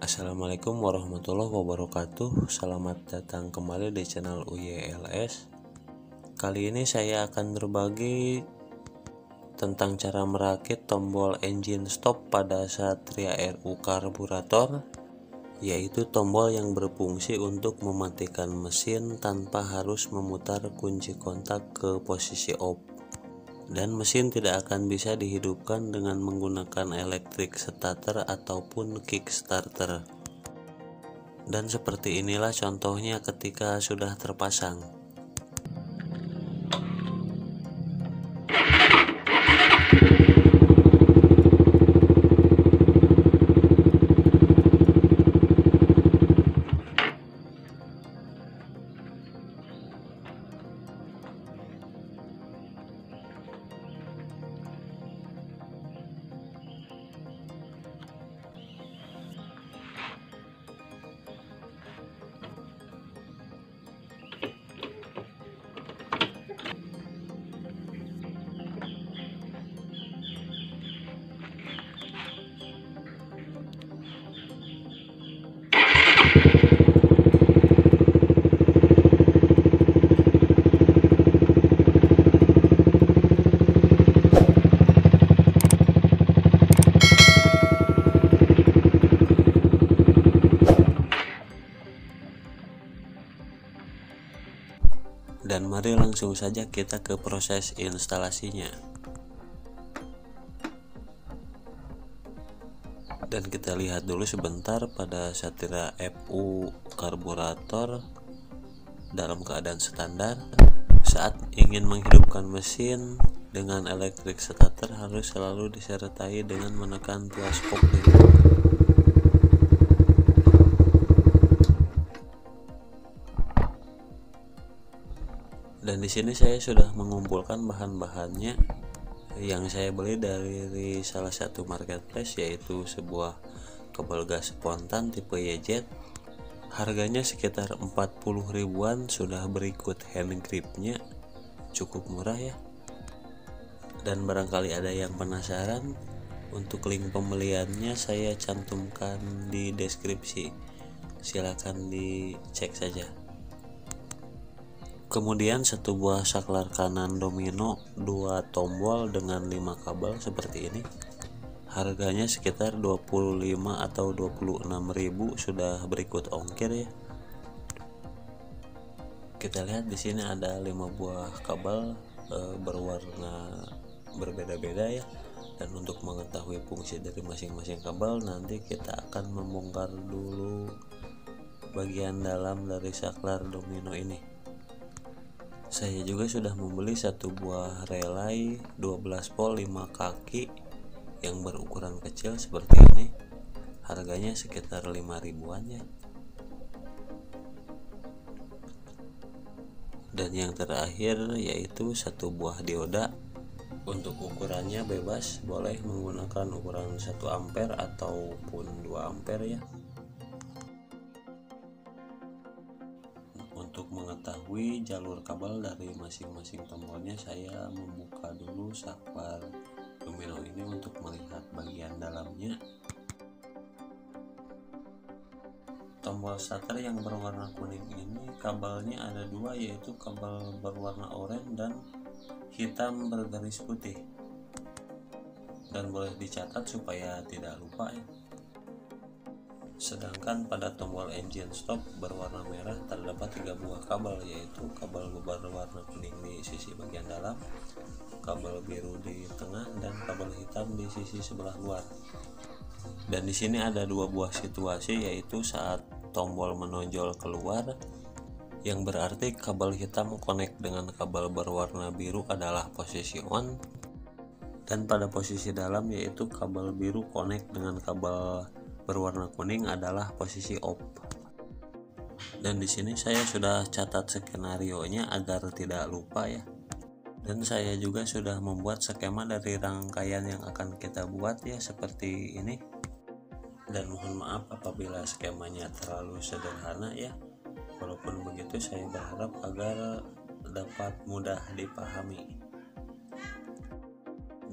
Assalamualaikum warahmatullahi wabarakatuh. Selamat datang kembali di channel UYLS. Kali ini saya akan berbagi tentang cara merakit tombol engine stop pada Satria RU karburator, yaitu tombol yang berfungsi untuk mematikan mesin tanpa harus memutar kunci kontak ke posisi off. Dan mesin tidak akan bisa dihidupkan dengan menggunakan electric starter ataupun kickstarter. Dan seperti inilah contohnya ketika sudah terpasang. Dan mari langsung saja kita ke proses instalasinya. Dan kita lihat dulu sebentar pada Satria FU karburator dalam keadaan standar. Saat ingin menghidupkan mesin dengan electric starter harus selalu disertai dengan menekan tuas kopling. Dan di sini saya sudah mengumpulkan bahan-bahannya yang saya beli dari salah satu marketplace, yaitu sebuah kabel gas spontan tipe YZ. Harganya sekitar 40 ribuan, sudah berikut hand gripnya, cukup murah ya. Dan barangkali ada yang penasaran, untuk link pembeliannya saya cantumkan di deskripsi, silakan dicek saja. Kemudian satu buah saklar kanan domino, 2 tombol dengan 5 kabel seperti ini. Harganya sekitar 25 atau 26 ribu, sudah berikut ongkir ya. Kita lihat di sini ada 5 buah kabel berwarna berbeda-beda ya. Dan untuk mengetahui fungsi dari masing-masing kabel, nanti kita akan membongkar dulu bagian dalam dari saklar domino ini. Saya juga sudah membeli satu buah relay 12 volt 5 kaki yang berukuran kecil seperti ini. Harganya sekitar 5 ribuan ya. Dan yang terakhir yaitu satu buah dioda. Untuk ukurannya bebas, boleh menggunakan ukuran 1 ampere ataupun 2 ampere ya. Untuk mengetahui jalur kabel dari masing-masing tombolnya, saya membuka dulu saklar domino ini untuk melihat bagian dalamnya. Tombol starter yang berwarna kuning ini kabelnya ada 2, yaitu kabel berwarna oranye dan hitam bergaris putih. Dan boleh dicatat supaya tidak lupa ya. Sedangkan pada tombol engine stop berwarna merah terdapat 3 buah kabel, yaitu kabel berwarna kuning di sisi bagian dalam, kabel biru di tengah, dan kabel hitam di sisi sebelah luar. Dan di sini ada 2 buah situasi, yaitu saat tombol menonjol keluar, yang berarti kabel hitam connect dengan kabel berwarna biru adalah posisi on, dan pada posisi dalam yaitu kabel biru connect dengan kabel berwarna kuning adalah posisi off. Dan di sini saya sudah catat skenarionya agar tidak lupa ya. Dan saya juga sudah membuat skema dari rangkaian yang akan kita buat ya, seperti ini. Dan mohon maaf apabila skemanya terlalu sederhana ya. Walaupun begitu, saya berharap agar dapat mudah dipahami.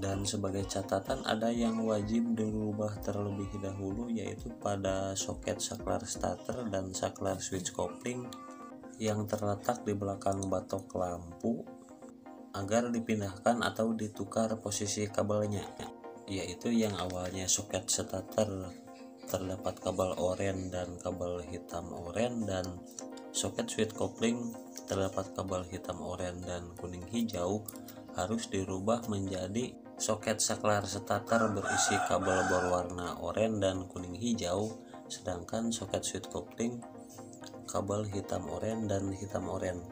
Dan sebagai catatan, ada yang wajib dirubah terlebih dahulu, yaitu pada soket saklar starter dan saklar switch kopling yang terletak di belakang batok lampu agar dipindahkan atau ditukar posisi kabelnya, yaitu yang awalnya soket starter terdapat kabel oranye dan kabel hitam oranye, dan soket switch kopling terdapat kabel hitam oranye dan kuning hijau, harus dirubah menjadi soket saklar starter berisi kabel berwarna oranye dan kuning hijau, sedangkan soket switch kopling kabel hitam oranye dan hitam oranye.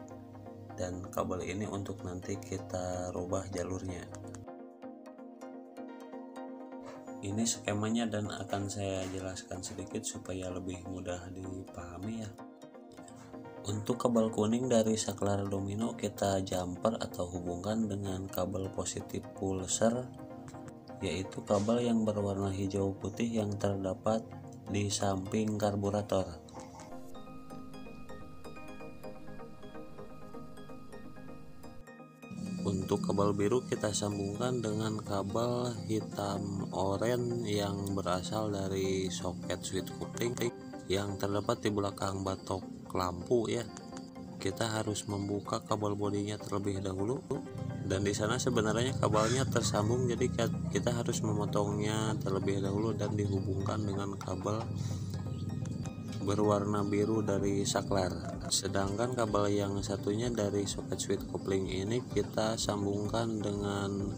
Dan kabel ini untuk nanti kita rubah jalurnya. Ini skemanya dan akan saya jelaskan sedikit supaya lebih mudah dipahami ya. Untuk kabel kuning dari saklar domino kita jumper atau hubungkan dengan kabel positif pulser, yaitu kabel yang berwarna hijau putih yang terdapat di samping karburator. Untuk kabel biru kita sambungkan dengan kabel hitam oranye yang berasal dari soket switch kopling yang terdapat di belakang batok lampu ya. Kita harus membuka kabel bodinya terlebih dahulu, dan di sana sebenarnya kabelnya tersambung, jadi kita harus memotongnya terlebih dahulu dan dihubungkan dengan kabel berwarna biru dari saklar. Sedangkan kabel yang satunya dari soket switch kopling ini kita sambungkan dengan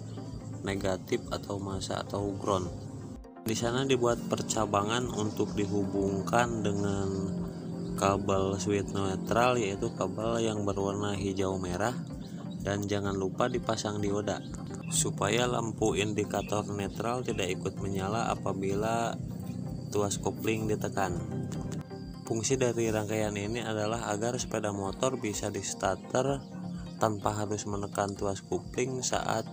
negatif atau masa atau ground. Di sana dibuat percabangan untuk dihubungkan dengan kabel switch netral, yaitu kabel yang berwarna hijau merah, dan jangan lupa dipasang dioda supaya lampu indikator netral tidak ikut menyala apabila tuas kopling ditekan. Fungsi dari rangkaian ini adalah agar sepeda motor bisa di starter tanpa harus menekan tuas kopling saat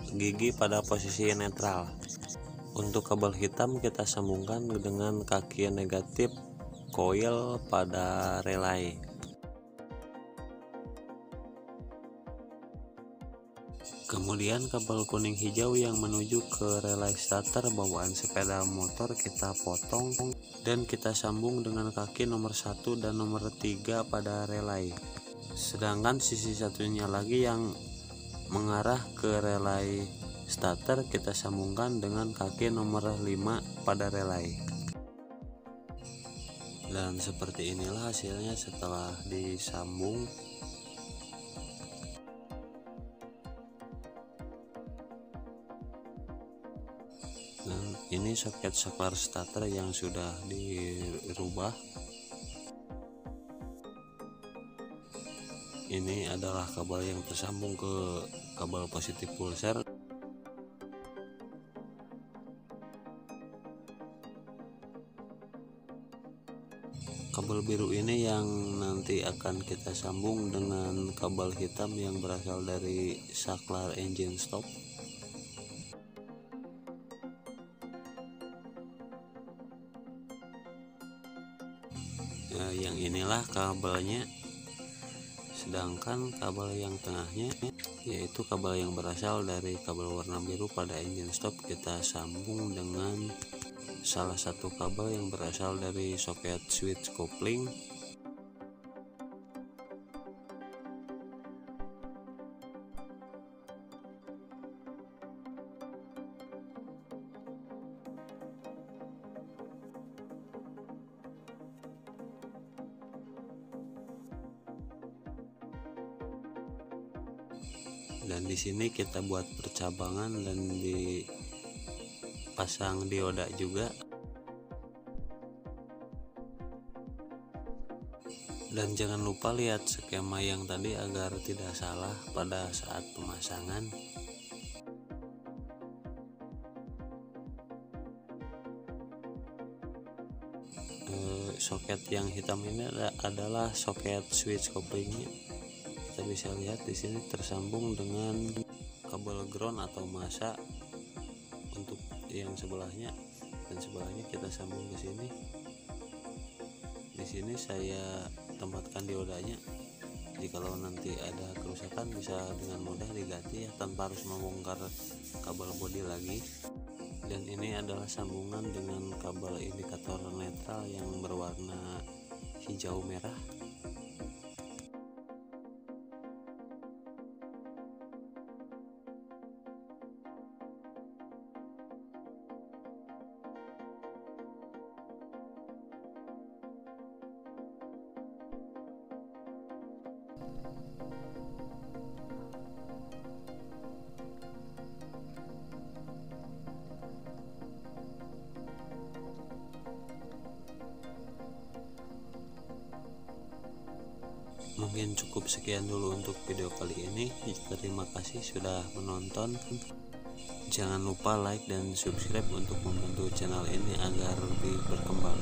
gigi pada posisi netral. Untuk kabel hitam kita sambungkan dengan kaki negatif coil pada relay. Kemudian kabel kuning hijau yang menuju ke relay starter bawaan sepeda motor kita potong dan kita sambung dengan kaki nomor 1 dan nomor 3 pada relay. Sedangkan sisi satunya lagi yang mengarah ke relay starter kita sambungkan dengan kaki nomor 5 pada relay. Dan seperti inilah hasilnya setelah disambung. Dan ini soket saklar starter yang sudah dirubah. Ini adalah kabel yang tersambung ke kabel positif pulser. Kabel biru ini yang nanti akan kita sambung dengan kabel hitam yang berasal dari saklar engine stop. Yang inilah kabelnya. Sedangkan kabel yang tengahnya, yaitu kabel yang berasal dari kabel warna biru pada engine stop, kita sambung dengan salah satu kabel yang berasal dari soket switch kopling. Dan di sini kita buat percabangan dan dipasang dioda juga. Dan jangan lupa lihat skema yang tadi agar tidak salah pada saat pemasangan. Soket yang hitam ini adalah soket switch koplingnya. Kita bisa lihat di sini tersambung dengan kabel ground atau masa untuk yang sebelahnya, dan sebelahnya kita sambung ke sini. Di sini saya tempatkan diodanya. Jikalau nanti ada kerusakan bisa dengan mudah diganti ya, tanpa harus membongkar kabel bodi lagi, dan ini adalah sambungan dengan kabel indikator netral yang berwarna hijau merah. Mungkin cukup sekian dulu untuk video kali ini. Terima kasih sudah menonton. Jangan lupa like dan subscribe untuk membantu channel ini agar lebih berkembang.